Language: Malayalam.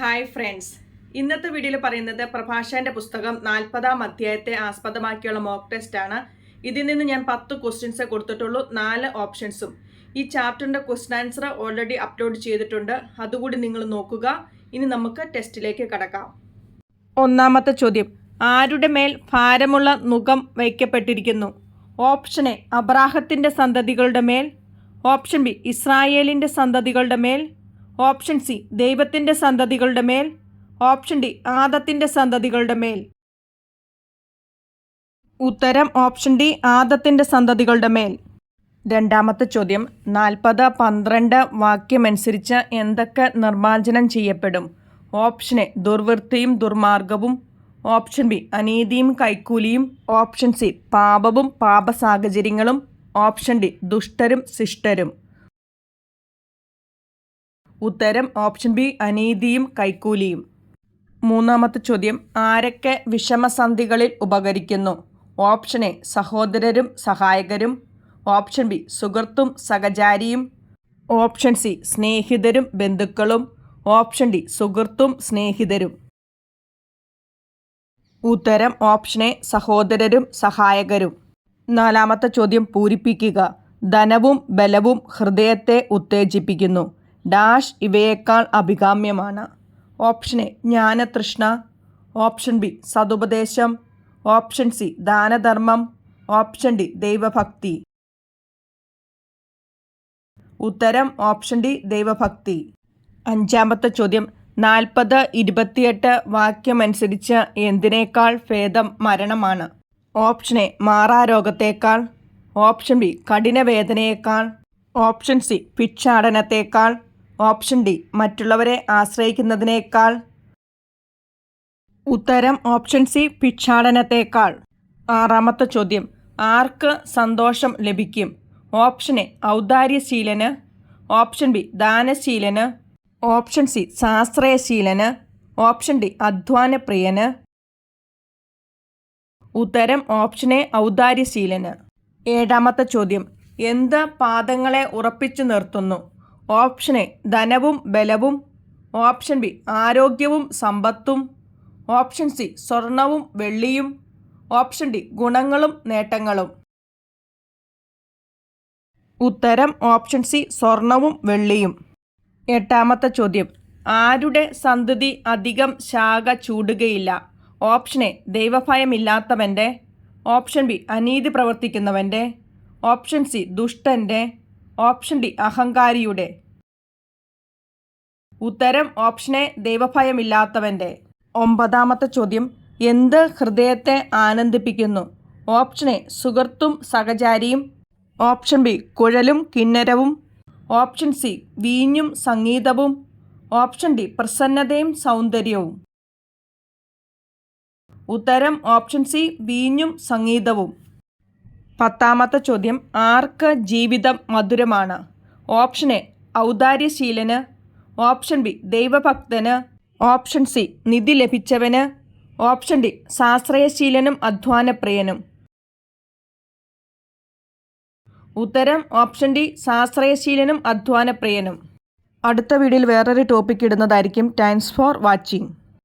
ഹായ് ഫ്രണ്ട്സ്, ഇന്നത്തെ വീഡിയോയിൽ പറയുന്നത് പ്രഭാഷകന്റെ പുസ്തകം 40-ാം അധ്യായത്തെ ആസ്പദമാക്കിയുള്ള മോക്ക് ടെസ്റ്റ് ആണ്. ഇതിൽ നിന്ന് ഞാൻ 10 ക്വസ്റ്റ്യൻസ് കൊടുത്തിട്ടുള്ളൂ, 4 ഓപ്ഷൻസും. ഈ ചാപ്റ്ററിന്റെ ക്വസ്റ്റ്യൻ ആൻസർ ഓൾറെഡി അപ്ലോഡ് ചെയ്തിട്ടുണ്ട്, അതുകൂടി നിങ്ങൾ നോക്കുക. ഇനി നമുക്ക് ടെസ്റ്റിലേക്ക് കടക്കാം. ഒന്നാമത്തെ ചോദ്യം, ആരുടെ മേൽ ഭാരമുള്ള നുകം വയ്ക്കപ്പെട്ടിരിക്കുന്നു? ഓപ്ഷൻ എ അബ്രാഹത്തിന്റെ സന്തതികളുടെ മേൽ, ഓപ്ഷൻ ബി ഇസ്രായേലിന്റെ സന്തതികളുടെ മേൽ, ഓപ്ഷൻ സി ദൈവത്തിന്റെ സന്തതികളുടെ മേൽ, ഓപ്ഷൻ ഡി ആദത്തിന്റെ സന്തതികളുടെ മേൽ. ഉത്തരം ഓപ്ഷൻ ഡി ആദത്തിന്റെ സന്തതികളുടെ മേൽ. രണ്ടാമത്തെ ചോദ്യം, 40-12 വാക്യമനുസരിച്ച് എന്തൊക്കെ നിർമ്മാർജ്ജനം ചെയ്യപ്പെടും? ഓപ്ഷൻ എ ദുർവൃത്തിയും ദുർമാർഗവും, ഓപ്ഷൻ ബി അനീതിയും കൈക്കൂലിയും, ഓപ്ഷൻ സി പാപവും പാപസാഹചര്യങ്ങളും, ഓപ്ഷൻ ഡി ദുഷ്ടരും ശിഷ്ടരും. ഉത്തരം ഓപ്ഷൻ ബി അനീതിയും കൈക്കൂലിയും. മൂന്നാമത്തെ ചോദ്യം, ആരൊക്കെ വിഷമസന്ധികളിൽ ഉപകരിക്കുന്നു? ഓപ്ഷൻ എ സഹോദരരും സഹായകരും, ഓപ്ഷൻ ബി സുഹൃത്തും സഹചാരിയും, ഓപ്ഷൻ സി സ്നേഹിതരും ബന്ധുക്കളും, ഓപ്ഷൻ ഡി സുഹൃത്തും സ്നേഹിതരും. ഉത്തരം ഓപ്ഷൻ എ സഹോദരരും സഹായകരും. നാലാമത്തെ ചോദ്യം പൂരിപ്പിക്കുക. ധനവും ബലവും ഹൃദയത്തെ ഉത്തേജിപ്പിക്കുന്നു. ഡാഷ് ഇവയേക്കാൾ അഭികാമ്യമാണ്. ഓപ്ഷൻ എ ജ്ഞാനതൃഷ്ണ, ഓപ്ഷൻ ബി സതുപദേശം, ഓപ്ഷൻ സി ദാനധർമ്മം, ഓപ്ഷൻ ഡി ദൈവഭക്തി. ഉത്തരം ഓപ്ഷൻ ഡി ദൈവഭക്തി. അഞ്ചാമത്തെ ചോദ്യം, 40-28 വാക്യമനുസരിച്ച് എന്തിനേക്കാൾ ഭേദം മരണമാണ്? ഓപ്ഷൻ എ മാറാരോഗത്തേക്കാൾ, ഓപ്ഷൻ ബി കഠിനവേദനയേക്കാൾ, ഓപ്ഷൻ സി ഭിക്ഷാടനത്തേക്കാൾ, ഓപ്ഷൻ ഡി മറ്റുള്ളവരെ ആശ്രയിക്കുന്നതിനേക്കാൾ. ഉത്തരം ഓപ്ഷൻ സി ഭിക്ഷാടനത്തേക്കാൾ. ആറാമത്തെ ചോദ്യം, ആർക്ക് സന്തോഷം ലഭിക്കും? ഓപ്ഷൻ എ ഔദാര്യശീലന്, ഓപ്ഷൻ ബി ദാനശീലന്, ഓപ്ഷൻ സി ശാസ്ത്രശീലന്, ഓപ്ഷൻ ഡി അധ്വാനപ്രിയന്. ഉത്തരം ഓപ്ഷൻ എ ഔദാര്യശീലന്. ഏഴാമത്തെ ചോദ്യം, എന്ത് പാദങ്ങളെ ഉറപ്പിച്ചു നിർത്തുന്നു? ഓപ്ഷൻ എ ധനവും ബലവും, ഓപ്ഷൻ ബി ആരോഗ്യവും സമ്പത്തും, ഓപ്ഷൻ സി സ്വർണവും വെള്ളിയും, ഓപ്ഷൻ ഡി ഗുണങ്ങളും നേട്ടങ്ങളും. ഉത്തരം ഓപ്ഷൻ സി സ്വർണവും വെള്ളിയും. എട്ടാമത്തെ ചോദ്യം, ആരുടെ സന്തതി അധികം ശാഖ ചൂടുകയില്ല? ഓപ്ഷൻ എ ദൈവഭയമില്ലാത്തവൻ്റെ, ഓപ്ഷൻ ബി അനീതി പ്രവർത്തിക്കുന്നവൻ്റെ, ഓപ്ഷൻ സി ദുഷ്ടൻ്റെ, ഓപ്ഷൻ ഡി അഹങ്കാരിയുടെ. ഉത്തരം ഓപ്ഷൻ എ ദൈവഭയമില്ലാത്തവൻ്റെ. ഒമ്പതാമത്തെ ചോദ്യം, എന്ത് ഹൃദയത്തെ ആനന്ദിപ്പിക്കുന്നു? ഓപ്ഷൻ എ സുഹൃത്തും സഹചാരിയും, ഓപ്ഷൻ ബി കുഴലും കിന്നരവും, ഓപ്ഷൻ സി വീഞ്ഞും സംഗീതവും, ഓപ്ഷൻ ഡി പ്രസന്നതയും സൗന്ദര്യവും. ഉത്തരം ഓപ്ഷൻ സി വീഞ്ഞും സംഗീതവും. പത്താമത്തെ ചോദ്യം, ആർക്ക് ജീവിതം മധുരമാണ്? ഓപ്ഷൻ എ ഔദാര്യശീലന്, ഓപ്ഷൻ ബി ദൈവഭക്തന്, ഓപ്ഷൻ സി നിധി ലഭിച്ചവന്, ഓപ്ഷൻ ഡി ശാസ്ത്രശീലനും അധ്വാനപ്രിയനും. ഉത്തരം ഓപ്ഷൻ ഡി ശാസ്ത്രശീലനും അധ്വാനപ്രിയനും. അടുത്ത വീഡിയോയിൽ വേറൊരു ടോപ്പിക് ഇടുന്നതായിരിക്കും. Thanks for watching.